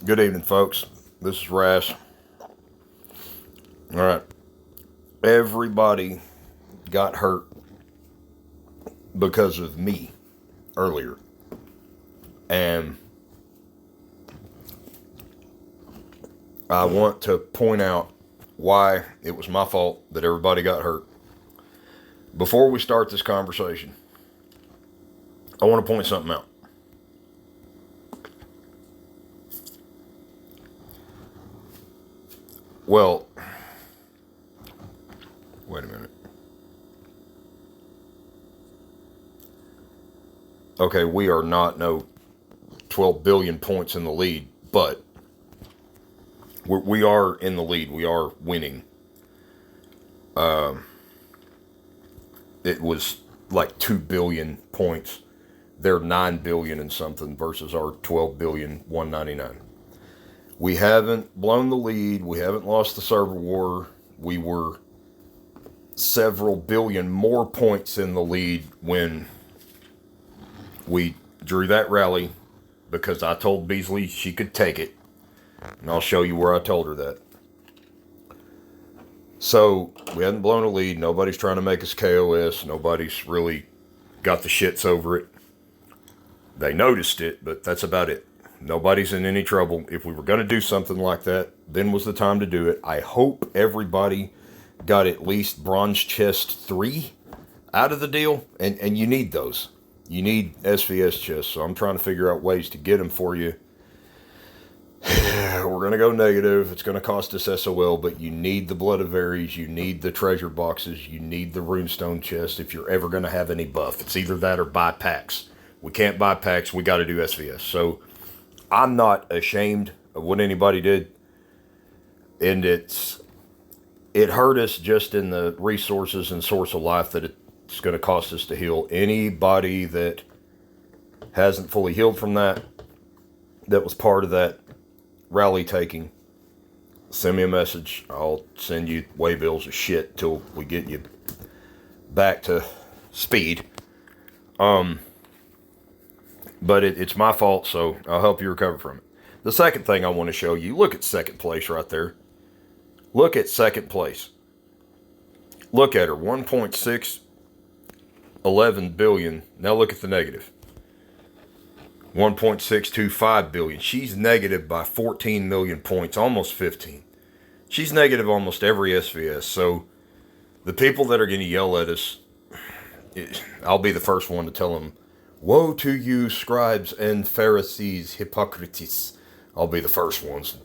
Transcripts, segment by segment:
Good evening, folks. This is Rash. All right. Everybody got hurt because of me earlier. And I want to point out why it was my fault that everybody got hurt. Before we start this conversation, I want to point something out. Well, wait a minute. Okay, we are not no 12 billion points in the lead, but we are in the lead. We are winning. It was like 2 billion points. They're 9 billion and something versus our 12 billion 199. We haven't blown the lead. We haven't lost the server war. We were several billion more points in the lead when we drew that rally because I told Beasley she could take it. And I'll show you where I told her that. So we hadn't blown a lead. Nobody's trying to make us KOS. Nobody's really got the shits over it. They noticed it, but that's about it. Nobody's in any trouble. If we were going to do something like that, then was the time to do it. I hope everybody got at least bronze chest 3 out of the deal. And you need those. You need SVS chests. So I'm trying to figure out ways to get them for you. We're going to go negative. It's going to cost us SOL, but you need the Blood of Ares. You need the treasure boxes. You need the runestone chest if you're ever going to have any buff. It's either that or buy packs. We can't buy packs. We got to do SVS. So I'm not ashamed of what anybody did. And it hurt us just in the resources and source of life that it's going to cost us to heal. Anybody that hasn't fully healed from that was part of that rally taking, send me a message. I'll send you way bills of shit till we get you back to speed. But it's my fault, so I'll help you recover from it. The second thing I want to show you, look at second place right there. Look at second place. Look at her, 1.611 billion. Now look at the negative. 1.625 billion. She's negative by 14 million points, almost 15. She's negative almost every SVS. So the people that are going to yell at us, I'll be the first one to tell them, woe to you, scribes and Pharisees, hypocrites. I'll be the first ones to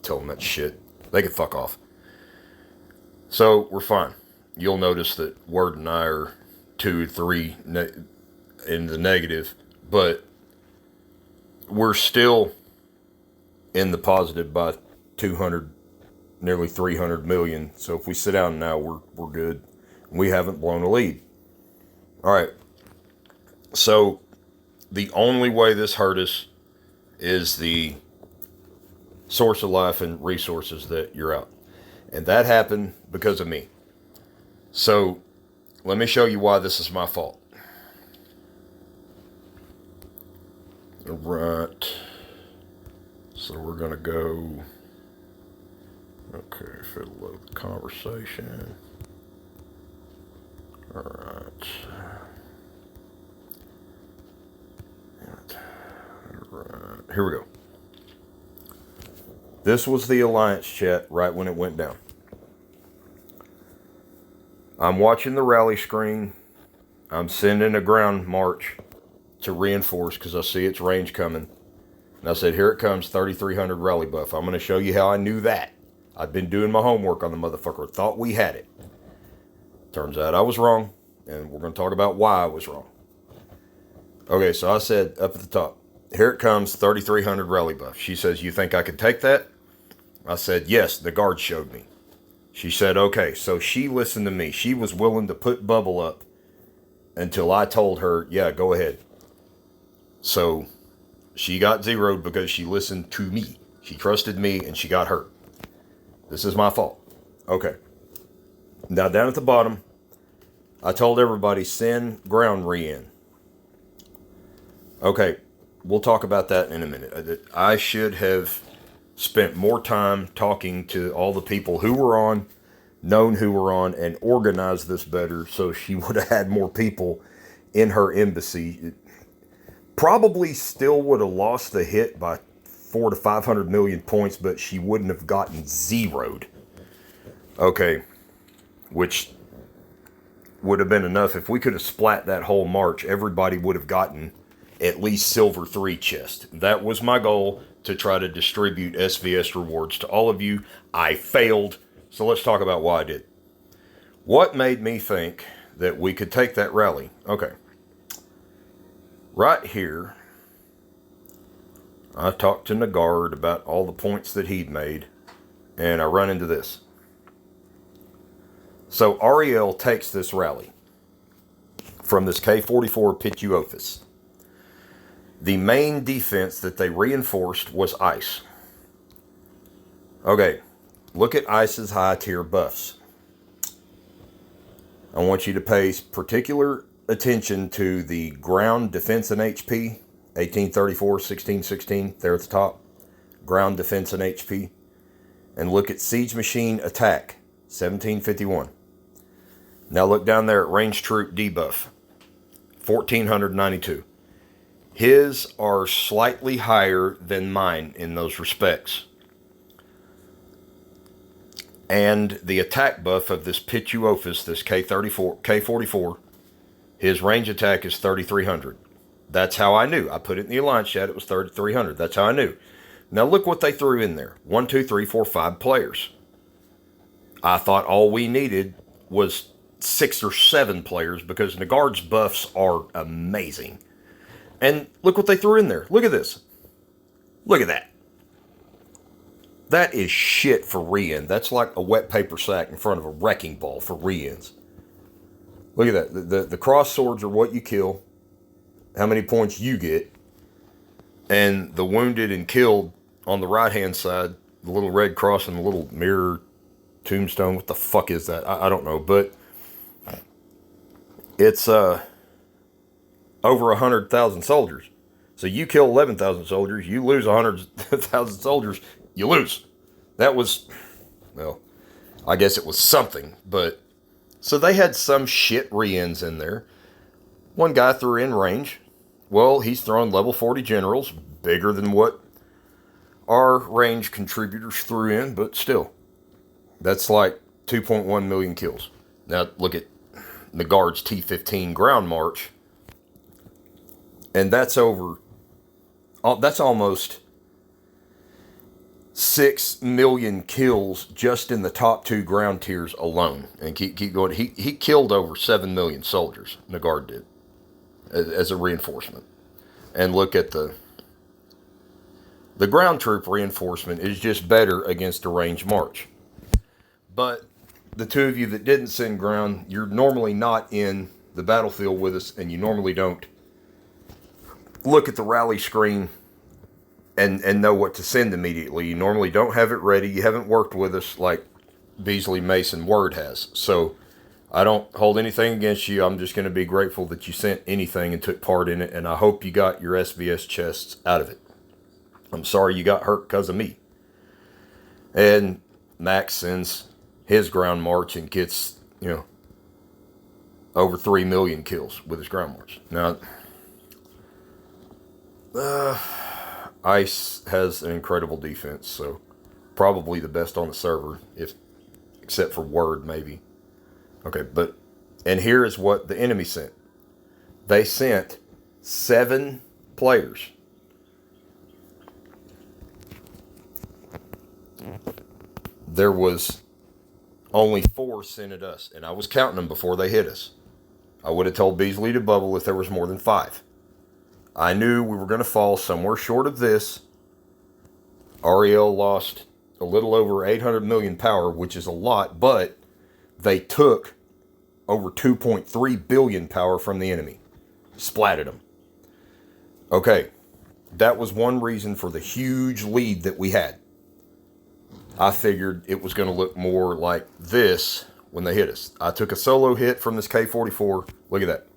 tell them that shit. They can fuck off. So we're fine. You'll notice that Word and I are 2, 3 in the negative, but we're still in the positive by 200, nearly 300 million. So if we sit down now, we're good. We haven't blown a lead. All right. So the only way this hurt us is the source of life and resources that you're out. And that happened because of me. So let me show you why this is my fault. Right. So we're going to go. Okay, fiddle with the conversation. All right. Here we go. This was the Alliance chat right when it went down. I'm watching the rally screen. I'm sending a ground march to reinforce because I see its range coming. And I said, here it comes, 3,300 rally buff. I'm going to show you how I knew that. I've been doing my homework on the motherfucker. Thought we had it. Turns out I was wrong. And we're going to talk about why I was wrong. Okay, so I said up at the top, here it comes, 3,300 rally buff. She says, you think I could take that? I said, yes, the guard showed me. She said, okay, so she listened to me. She was willing to put bubble up until I told her, yeah, go ahead. So she got zeroed because she listened to me. She trusted me and she got hurt. This is my fault. Okay. Now down at the bottom, I told everybody send ground re-in. Okay, we'll talk about that in a minute. I should have spent more time talking to all the people who were on, known who were on, and organized this better, so she would have had more people in her embassy. It probably still would have lost the hit by 400 to 500 million points, but she wouldn't have gotten zeroed. Okay, which would have been enough. If we could have splat that whole march, everybody would have gotten at least silver 3 chest. That was my goal, to try to distribute SVS rewards to all of you. I failed, so let's talk about why I did. What made me think that we could take that rally? Okay. Right here, I talked to Nagard about all the points that he'd made, and I run into this. So Ariel takes this rally from this K-44 Pituophis. The main defense that they reinforced was ice. Okay, look at ice's high tier buffs. I want you to pay particular attention to the ground defense and HP, 1834, 1616, there at the top. Ground defense and HP. And look at siege machine attack, 1751. Now look down there at range troop debuff, 1492. His are slightly higher than mine in those respects. And the attack buff of this Pituophis, this K44, his range attack is 3300. That's how I knew. I put it in the alliance chat, it was 3300. That's how I knew. Now look what they threw in there. 1, 2, 3, 4, 5 players. I thought all we needed was 6 or 7 players, because Nagard's buffs are amazing. And look what they threw in there. Look at this. Look at that. That is shit for re-end. That's like a wet paper sack in front of a wrecking ball for re-ends. Look at that. The cross swords are what you kill, how many points you get, and the wounded and killed on the right-hand side, the little red cross and the little mirror tombstone. What the fuck is that? I don't know, but it's over 100,000 soldiers. So you kill 11,000 soldiers, you lose 100,000 soldiers, you lose. That was, well, I guess it was something, but so they had some shit re-ends in there. One guy threw in range. Well, he's throwing level 40 generals, bigger than what our range contributors threw in, but still, that's like 2.1 million kills. Now look at Nagard's T-15 ground march. And that's almost 6 million kills just in the top 2 ground tiers alone. And keep going. He killed over 7 million soldiers, Nagard did, as a reinforcement. And look at the ground troop reinforcement is just better against a range march. But the two of you that didn't send ground, you're normally not in the battlefield with us, and you normally don't look at the rally screen and know what to send immediately. You normally don't have it ready. You haven't worked with us like Beasley, Mason, Word has. So I don't hold anything against you. I'm just going to be grateful that you sent anything and took part in it, and I hope you got your SVS chests out of it. I'm sorry you got hurt because of me. And Max sends his ground march and gets, over 3 million kills with his ground march. Now, Ice has an incredible defense, so probably the best on the server, except for Word, maybe. Okay, and here is what the enemy sent. They sent 7 players. There was only 4 sent at us, and I was counting them before they hit us. I would have told Beasley to bubble if there was more than 5. I knew we were going to fall somewhere short of this. Ariel lost a little over 800 million power, which is a lot, but they took over 2.3 billion power from the enemy. Splatted them. Okay, that was one reason for the huge lead that we had. I figured it was going to look more like this when they hit us. I took a solo hit from this K-44. Look at that.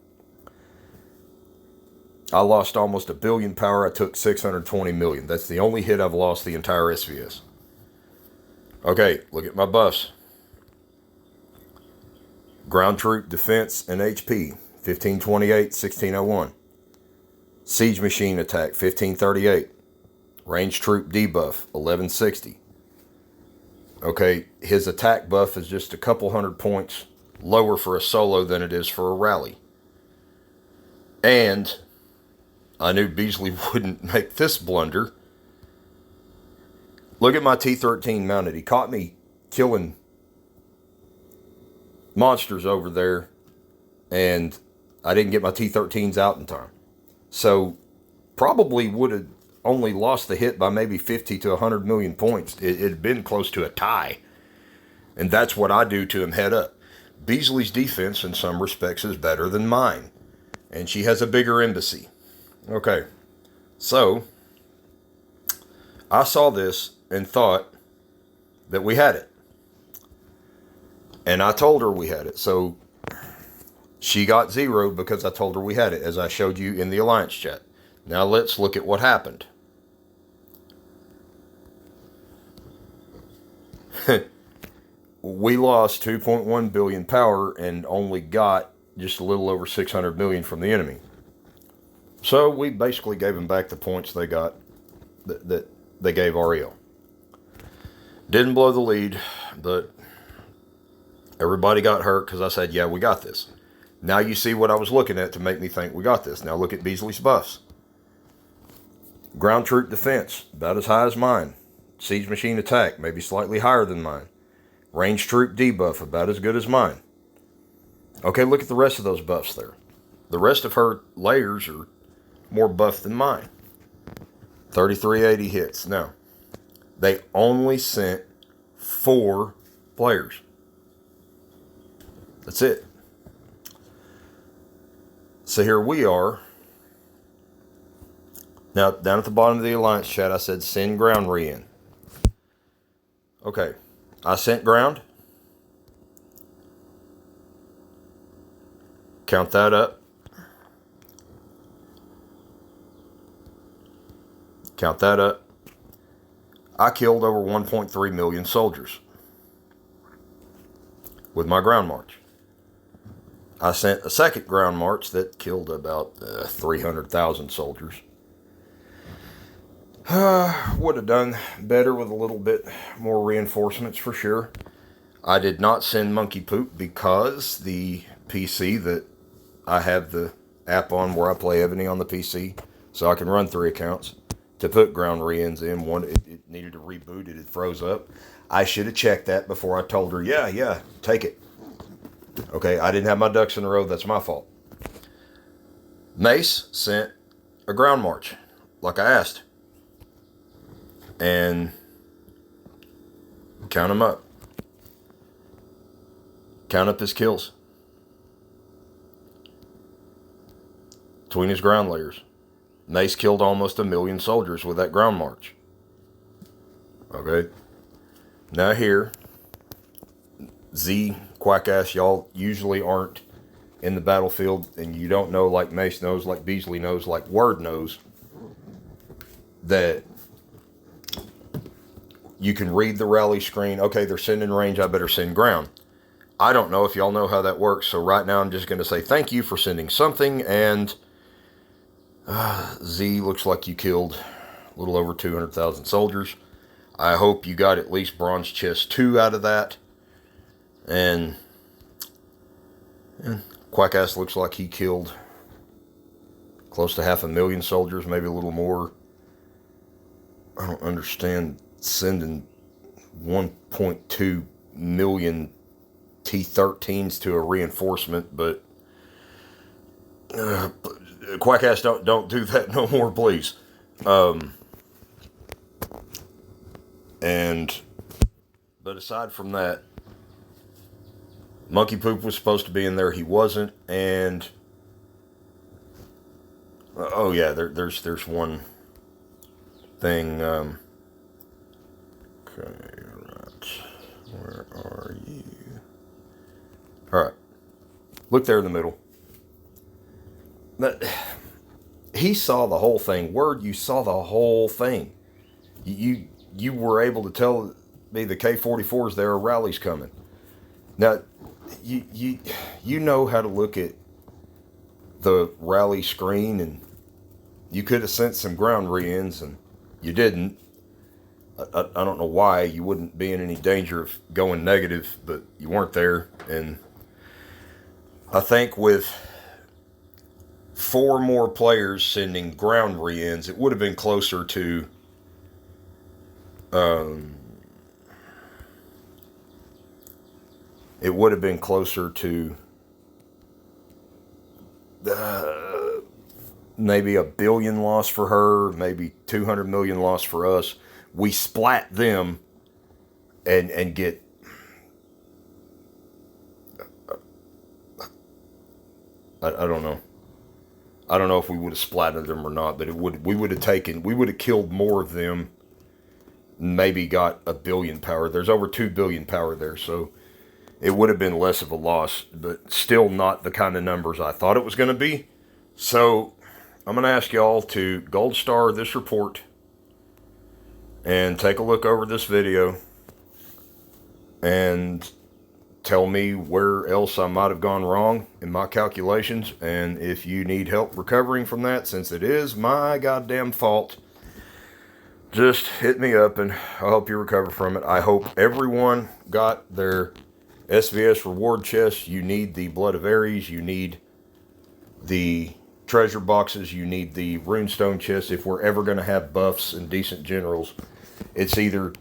I lost almost 1,000,000,000 power. I took 620 million. That's the only hit I've lost the entire SVS. Okay, look at my buffs. Ground troop, defense, and HP, 1528, 1601. Siege machine attack, 1538. Range troop debuff, 1160. Okay, his attack buff is just a couple hundred points lower for a solo than it is for a rally. And I knew Beasley wouldn't make this blunder. Look at my T-13 mounted. He caught me killing monsters over there, and I didn't get my T-13s out in time. So probably would have only lost the hit by maybe 50 to 100 million points. It had been close to a tie. And that's what I do to him head up. Beasley's defense in some respects is better than mine. And she has a bigger embassy. Okay. So I saw this and thought that we had it. And I told her we had it. So she got 0 because I told her we had it, as I showed you in the Alliance chat. Now let's look at what happened. We lost 2.1 billion power and only got just a little over 600 million from the enemy. So we basically gave them back the points they got that they gave REL. Didn't blow the lead, but everybody got hurt because I said, yeah, we got this. Now you see what I was looking at to make me think we got this. Now look at Beasley's buffs. Ground troop defense, about as high as mine. Siege machine attack, maybe slightly higher than mine. Range troop debuff, about as good as mine. Okay, look at the rest of those buffs there. The rest of her layers are more buffed than mine. 3380 hits. Now, they only sent 4 players. That's it. So here we are. Now, down at the bottom of the Alliance chat, I said send ground re-in. Okay, I sent ground. Count that up. Count that up. I killed over 1.3 million soldiers with my ground march. I sent a second ground march that killed about 300,000 soldiers. Would have done better with a little bit more reinforcements for sure. I did not send monkey poop because the PC that I have the app on where I play Ebony on the PC, so I can run 3 accounts to put ground re-ins in. One, it needed to reboot it. It froze up. I should have checked that before I told her, yeah, take it. Okay, I didn't have my ducks in a row. That's my fault. Mace sent a ground march, like I asked. And count them up. Count up his kills. Between his ground layers. Mace killed almost 1 million soldiers with that ground march. Okay. Now here, Z, quack-ass, y'all usually aren't in the battlefield, and you don't know like Mace knows, like Beasley knows, like Word knows, that you can read the rally screen. Okay, they're sending range, I better send ground. I don't know if y'all know how that works, so right now I'm just going to say thank you for sending something, and Z, looks like you killed a little over 200,000 soldiers. I hope you got at least Bronze Chest 2 out of that. And Quackass looks like he killed close to 500,000 soldiers, maybe a little more. I don't understand sending 1.2 million T-13s to a reinforcement, but Quackass, don't do that no more, please. But aside from that, Monkey Poop was supposed to be in there. He wasn't, and oh yeah, there's one thing. Okay, right. Where are you? All right, look there in the middle. He saw the whole thing. Word, you saw the whole thing. You were able to tell me the K-44s there are rallies coming. Now, you you you know how to look at the rally screen, and you could have sent some ground re-ins, and you didn't. I don't know why you wouldn't be in any danger of going negative, but you weren't there. And I think with four more players sending ground re-ins, it would have been closer to um, it would have been closer to uh, maybe a billion loss for her, maybe 200 million loss for us. We splat them and get. I don't know. I don't know if we would have splatted them or not, but we would have killed more of them. Maybe got a billion power. There's over 2 billion power there, so it would have been less of a loss, but still not the kind of numbers I thought it was going to be. So I'm going to ask y'all to gold star this report and take a look over this video and tell me where else I might have gone wrong in my calculations. And if you need help recovering from that, since it is my goddamn fault, just hit me up and I'll help you recover from it. I hope everyone got their SVS reward chest. You need the Blood of Ares. You need the treasure boxes. You need the runestone chest. If we're ever going to have buffs and decent generals, it's either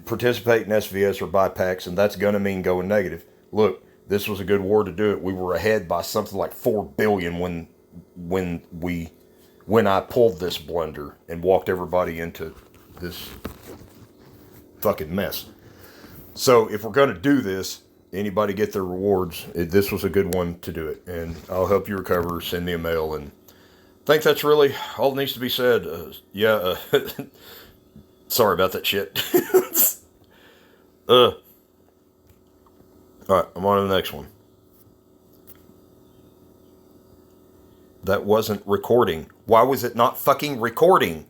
participate in SVS or buy packs, and that's going to mean going negative. Look, this was a good war to do it. We were ahead by something like 4 billion when I pulled this blunder and walked everybody into this fucking mess. So if we're going to do this, anybody get their rewards, this was a good one to do it. And I'll help you recover. Send me a mail. And I think that's really all that needs to be said. Sorry about that shit. Alright, I'm on to the next one. That wasn't recording. Why was it not fucking recording?